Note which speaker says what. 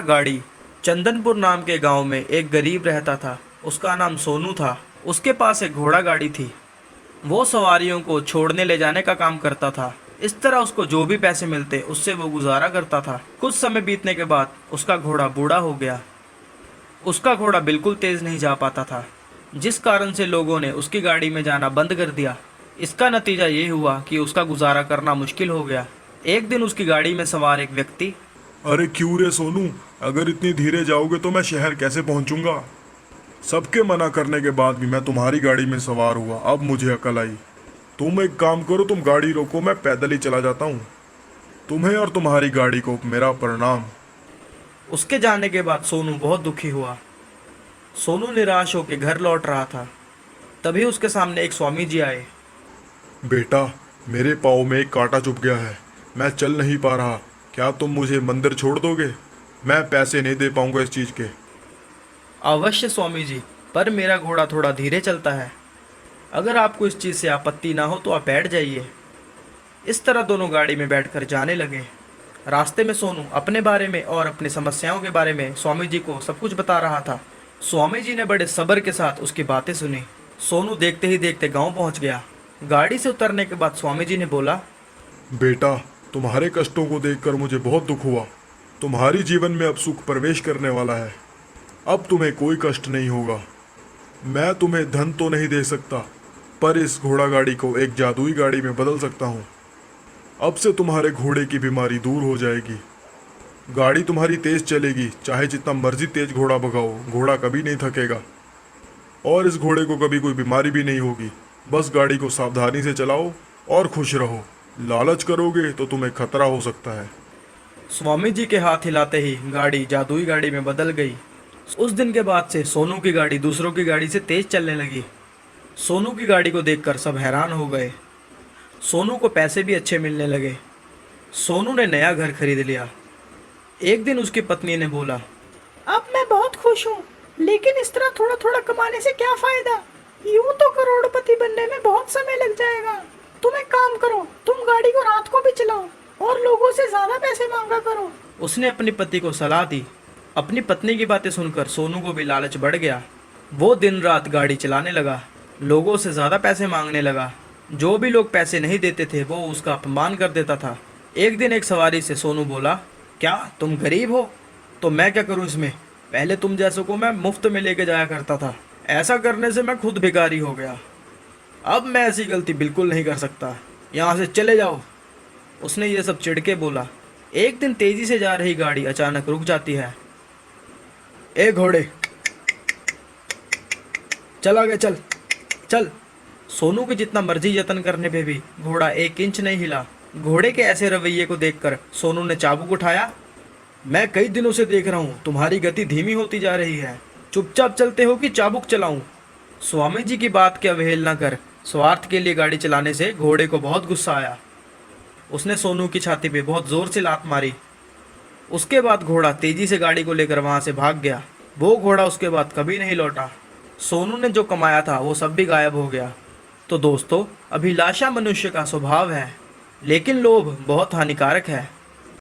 Speaker 1: गाड़ी। चंदनपुर नाम के गांव में एक गरीब रहता था। उसका नाम सोनू था। उसके पास एक घोड़ा गाड़ी थी। वो सवारियों को छोड़ने ले जाने का काम करता था। इस तरह उसको जो भी पैसे मिलते उससे वो गुजारा करता था। कुछ समय बीतने के बाद उसका घोड़ा बूढ़ा हो गया। उसका घोड़ा बिल्कुल तेज नहीं जा पाता था, जिस कारण से लोगों ने उसकी गाड़ी में जाना बंद कर दिया। इसका नतीजा ये हुआ कि उसका गुजारा करना मुश्किल हो गया। एक दिन उसकी गाड़ी में सवार एक व्यक्ति।
Speaker 2: अरे क्यों रे सोनू, अगर इतनी धीरे जाओगे तो मैं शहर कैसे पहुंचूंगा। सबके मना करने के बाद भी मैं तुम्हारी गाड़ी में सवार हुआ। अब मुझे अकल आई। तुम एक काम करो, तुम गाड़ी रोको, मैं पैदल ही चला जाता हूँ। तुम्हें और तुम्हारी गाड़ी को मेरा प्रणाम।
Speaker 1: उसके जाने के बाद सोनू बहुत दुखी हुआ। सोनू निराश होकर घर लौट रहा था। तभी उसके सामने एक स्वामी जी आए।
Speaker 2: बेटा, मेरे पाँव में एक कांटा चुभ गया है, मैं चल नहीं पा रहा। क्या तुम मुझे मंदिर छोड़ दोगे? मैं पैसे नहीं दे पाऊंगा इस चीज़ के।
Speaker 1: अवश्य स्वामी जी, पर मेरा घोड़ा थोड़ा धीरे चलता है। अगर आपको इस चीज़ से आपत्ति ना हो तो आप बैठ जाइए। इस तरह दोनों गाड़ी में बैठकर जाने लगे। रास्ते में सोनू अपने बारे में और अपनी समस्याओं के बारे में स्वामी जी को सब कुछ बता रहा था। स्वामी जी ने बड़े सब्र के साथ उसकी बातें सुनी। सोनू देखते ही देखते गांव पहुंच गया। गाड़ी से उतरने के बाद स्वामी जी ने बोला,
Speaker 2: बेटा, तुम्हारे कष्टों को देखकर मुझे बहुत दुख हुआ। तुम्हारी जीवन में अब सुख प्रवेश करने वाला है। अब तुम्हें कोई कष्ट नहीं होगा। मैं तुम्हें धन तो नहीं दे सकता, पर इस घोड़ा गाड़ी को एक जादुई गाड़ी में बदल सकता हूँ। अब से तुम्हारे घोड़े की बीमारी दूर हो जाएगी। गाड़ी तुम्हारी तेज चलेगी, चाहे जितना मर्जी तेज घोड़ा भगाओ, घोड़ा कभी नहीं थकेगा। और इस घोड़े को कभी कोई बीमारी भी नहीं होगी। बस गाड़ी को सावधानी से चलाओ और खुश रहो। लालच करोगे तो तुम्हें खतरा हो सकता है।
Speaker 1: स्वामी जी के हाथ हिलाते ही गाड़ी जादुई गाड़ी में बदल गई। उस दिन के बाद से सोनू की गाड़ी दूसरों की गाड़ी से तेज चलने लगी। सोनू की गाड़ी को देखकर सब हैरान हो गए। सोनू को पैसे भी अच्छे मिलने लगे। सोनू ने नया घर खरीद लिया। एक दिन उसकी पत्नी ने बोला, अब मैं बहुत खुश हूँ, लेकिन इस तरह थोड़ा थोड़ा कमाने से क्या फायदा? यूं तो करोड़पति बनने में बहुत समय लग जाएगा। तुम एक काम करो, तुम गाड़ी को रात को भी चलाओ और लोगों से ज्यादा पैसे मांगा करो। उसने अपनी पति को सलाह दी। अपनी पत्नी की बातें सुनकर सोनू को भी लालच बढ़ गया। वो दिन रात गाड़ी चलाने लगा, लोगों से ज्यादा पैसे मांगने लगा। जो भी लोग पैसे नहीं देते थे वो उसका अपमान कर देता था। एक दिन एक सवारी से सोनू बोला, क्या तुम गरीब हो? तो मैं क्या करूं इसमें? पहले तुम जैसों को मैं मुफ्त में लेके जाया करता था। ऐसा करने से मैं खुद भिखारी हो गया। अब मैं ऐसी गलती बिल्कुल नहीं कर सकता। यहाँ से चले जाओ। उसने ये सब चिढ़ के बोला। एक दिन तेजी से जा रही गाड़ी अचानक रुक जाती है। ए घोड़े, चल आगे चल चल। सोनू के जितना मर्जी यत्न करने पे भी घोड़ा एक इंच नहीं हिला। घोड़े के ऐसे रवैये को देखकर सोनू ने चाबुक उठाया। मैं कई दिनों से देख रहा हूँ तुम्हारी गति धीमी होती जा रही है। चुपचाप चलते हो कि चाबुक चलाऊं? स्वामी जी की बात की अवहेलना कर स्वार्थ के लिए गाड़ी चलाने से घोड़े को बहुत गुस्सा आया। उसने सोनू की छाती पे बहुत जोर से लात मारी। उसके बाद घोड़ा तेजी से गाड़ी को लेकर वहां से भाग गया। वो घोड़ा उसके बाद कभी नहीं लौटा। सोनू ने जो कमाया था वो सब भी गायब हो गया। तो दोस्तों, अभिलाषा मनुष्य का स्वभाव है, लेकिन लोभ बहुत हानिकारक है।